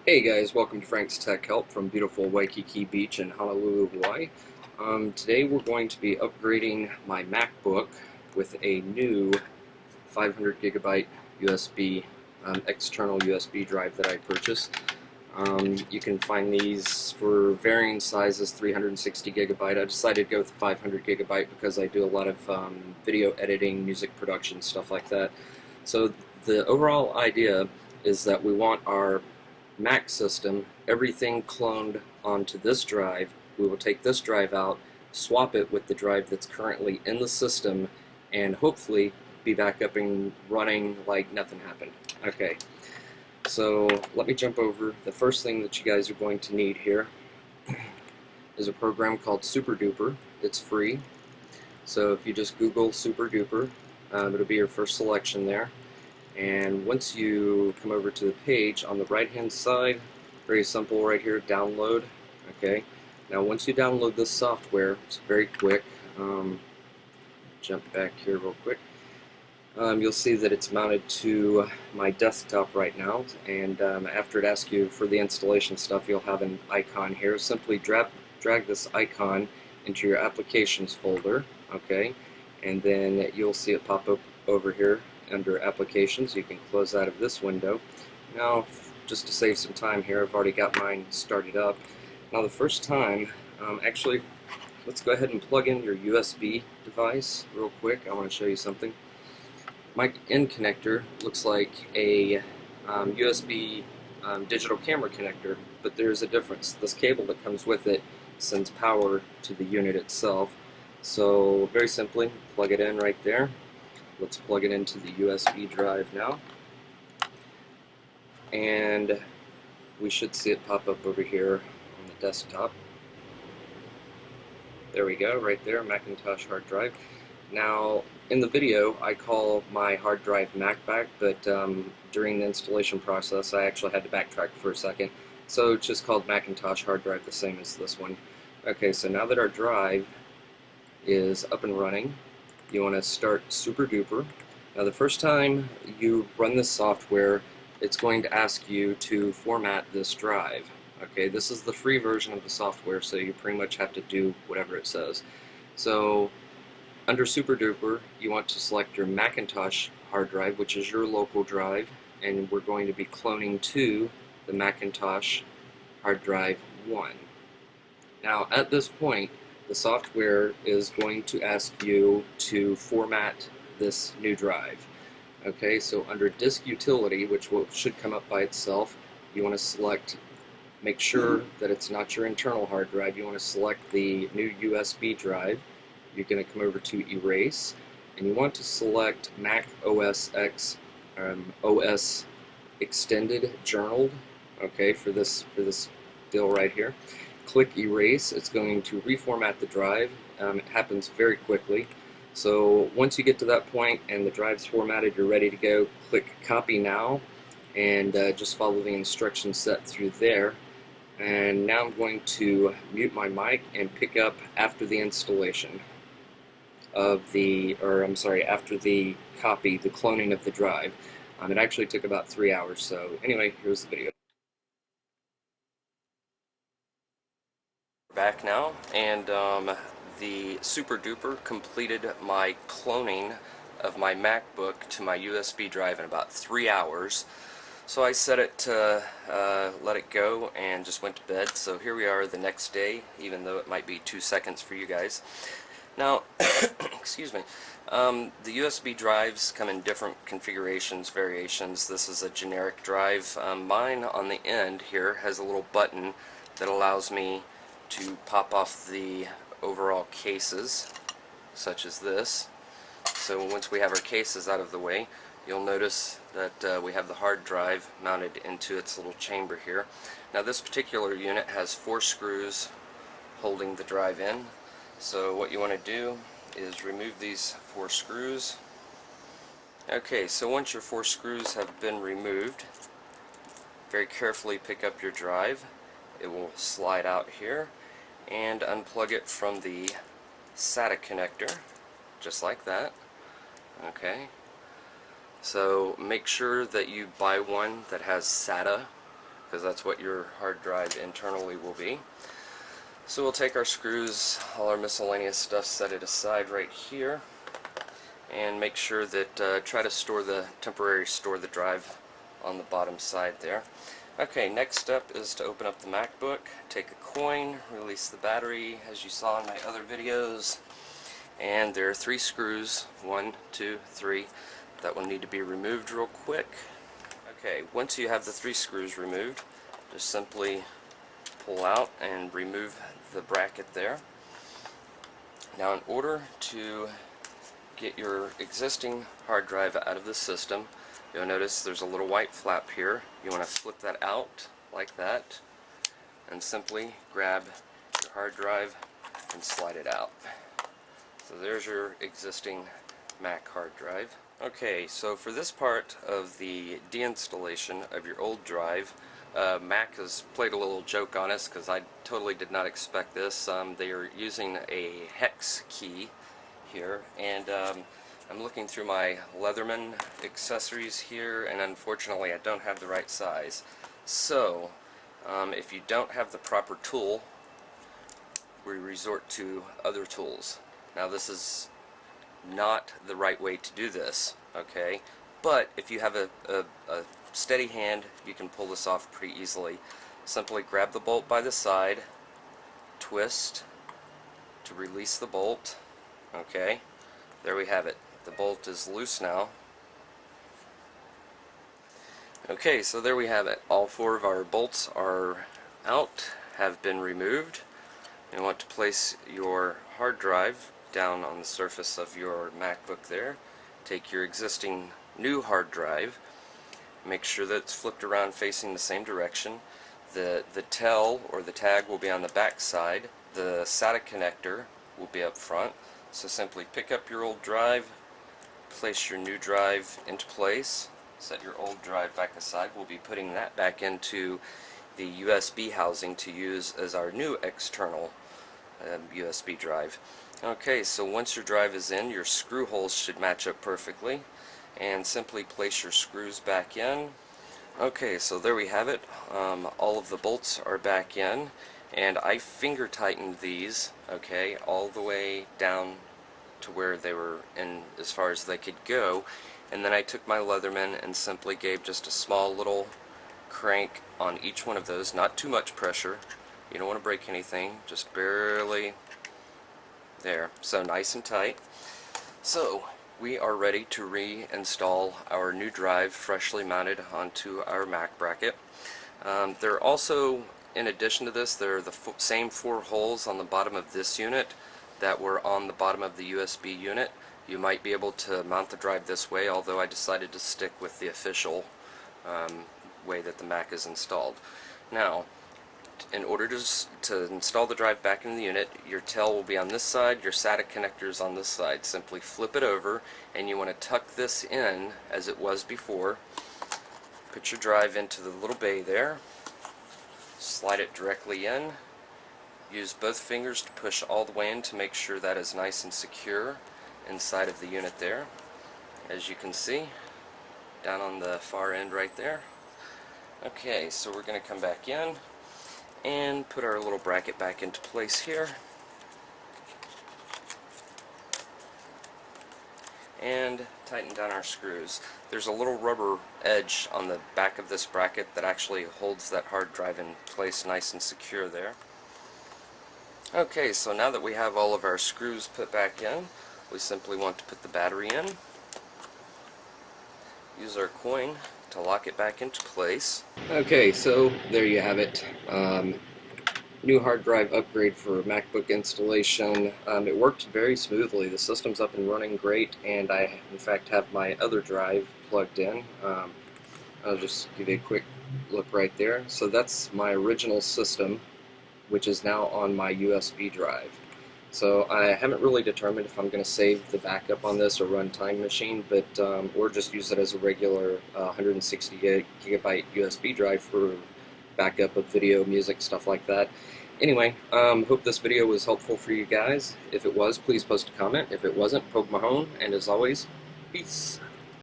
Hey guys, welcome to Frank's Tech Help from beautiful Waikiki Beach in Honolulu, Hawaii. Today we're going to be upgrading my MacBook with a new 500 gigabyte USB, external USB drive that I purchased. You can find these for varying sizes, 360 gigabyte. I decided to go with 500 gigabyte because I do a lot of video editing, music production, stuff like that. So the overall idea is that we want our Mac system, everything cloned onto this drive. We will take this drive out, swap it with the drive that's currently in the system, and hopefully be back up and running like nothing happened. Okay, so let me jump over. The first thing that you guys are going to need here is a program called Super Duper. It's free. So if you just Google Super Duper, it'll be your first selection there. And once you come over to the page, on the right hand side, very simple right here, download. Okay, now once you download this software, it's very quick. Jump back here real quick. You'll see that it's mounted to my desktop right now, and after it asks you for the installation stuff, you'll have an icon here. Simply drag this icon into your applications folder, okay, and then you'll see it pop up over here under applications. You can close out of this window. Now, just to save some time here, I've already got mine started up. Now the first time, actually, let's go ahead and plug in your USB device real quick. I want to show you something. My end connector looks like a USB digital camera connector, but there's a difference. This cable that comes with it sends power to the unit itself. So very simply, plug it in right there. Let's plug it into the USB drive now, and we should see it pop up over here on the desktop. There we go, right there, Macintosh hard drive. Now, in the video, I call my hard drive MacBack, but during the installation process, I actually had to backtrack for a second. So it's just called Macintosh hard drive, the same as this one. Okay, so now that our drive is up and running, you want to start Super Duper. Now the first time you run this software, it's going to ask you to format this drive. Okay, this is the free version of the software, so you pretty much have to do whatever it says. So under Super Duper, you want to select your Macintosh hard drive, which is your local drive, and we're going to be cloning to the Macintosh hard drive 1. Now at this point, the software is going to ask you to format this new drive. Okay, so under Disk Utility, which should come up by itself, you want to select, make sure that it's not your internal hard drive. You want to select the new USB drive. You're going to come over to Erase, and you want to select Mac OS X OS Extended Journaled. Okay, for this deal right here. Click Erase. It's going to reformat the drive. It happens very quickly. So once you get to that point and the drive's formatted, you're ready to go. Click Copy Now, and just follow the instructions set through there. And now I'm going to mute my mic and pick up after the installation of the, after the copy, the cloning of the drive. It actually took about 3 hours. So anyway, here's the video. Back now, and the Super Duper completed my cloning of my MacBook to my USB drive in about 3 hours. So I set it to let it go and just went to bed. So here we are the next day, even though it might be 2 seconds for you guys. Now, excuse me, the USB drives come in different configurations, variations. This is a generic drive. Mine on the end here has a little button that allows me to pop off the overall cases, such as this. So once we have our cases out of the way, you'll notice that we have the hard drive mounted into its little chamber here. Now this particular unit has 4 screws holding the drive in. So what you want to do is remove these 4 screws. Okay, so once your 4 screws have been removed, very carefully pick up your drive. It will slide out here, and unplug it from the SATA connector, just like that. Okay, so make sure that you buy one that has SATA because that's what your hard drive internally will be. So we'll take our screws, all our miscellaneous stuff, set it aside right here, and make sure that try to temporarily store the drive on the bottom side there. Okay, next step is to open up the MacBook, take a coin, release the battery as you saw in my other videos, and there are 3 screws, 1, 2, 3, that will need to be removed real quick. Okay, once you have the 3 screws removed, just simply pull out and remove the bracket there. Now, in order to get your existing hard drive out of the system, you'll notice there's a little white flap here. You want to flip that out like that and simply grab your hard drive and slide it out. So there's your existing Mac hard drive. Okay, so for this part of the deinstallation of your old drive, Mac has played a little joke on us because I totally did not expect this. They are using a hex key here, and I'm looking through my Leatherman accessories here, and unfortunately I don't have the right size. So if you don't have the proper tool, we resort to other tools. Now, this is not the right way to do this, okay? But if you have a steady hand, you can pull this off pretty easily. Simply grab the bolt by the side, twist to release the bolt. Okay, there we have it. The bolt is loose now. Okay, so there we have it. All 4 of our bolts are out, have been removed. You want to place your hard drive down on the surface of your MacBook there. Take your existing new hard drive, make sure that it's flipped around facing the same direction. The tell or the tag will be on the back side. The SATA connector will be up front. So simply pick up your old drive, place your new drive into place, set your old drive back aside. We'll be putting that back into the USB housing to use as our new external USB drive. Okay, so once your drive is in, your screw holes should match up perfectly, and simply place your screws back in. Okay, so there we have it. All of the bolts are back in, and I finger tightened these, okay, all the way down to where they were in as far as they could go, and then I took my Leatherman and simply gave just a small little crank on each one of those, not too much pressure. You don't want to break anything, just barely there. So nice and tight. So we are ready to reinstall our new drive freshly mounted onto our Mac bracket. There are also, in addition to this, there are the same 4 holes on the bottom of this unit that were on the bottom of the USB unit. You might be able to mount the drive this way, although I decided to stick with the official way that the Mac is installed. Now, in order to install the drive back in the unit, your tell will be on this side, your SATA connector is on this side. Simply flip it over, and you want to tuck this in as it was before. Put your drive into the little bay there, slide it directly in, use both fingers to push all the way in to make sure that is nice and secure inside of the unit there. As you can see, down on the far end right there. Okay, so we're going to come back in and put our little bracket back into place here, and tighten down our screws. There's a little rubber edge on the back of this bracket that actually holds that hard drive in place nice and secure there. Okay, so now that we have all of our screws put back in, we simply want to put the battery in, use our coin to lock it back into place. Okay, so there you have it. New hard drive upgrade for MacBook installation. It worked very smoothly. The system's up and running great, and I in fact have my other drive plugged in. I'll just give you a quick look right there. So that's my original system, which is now on my USB drive. So I haven't really determined if I'm going to save the backup on this or run Time Machine, but or just use it as a regular 160 gigabyte USB drive for backup of video, music, stuff like that. Anyway, hope this video was helpful for you guys. If it was, please post a comment. If it wasn't, poke my home. And as always, peace.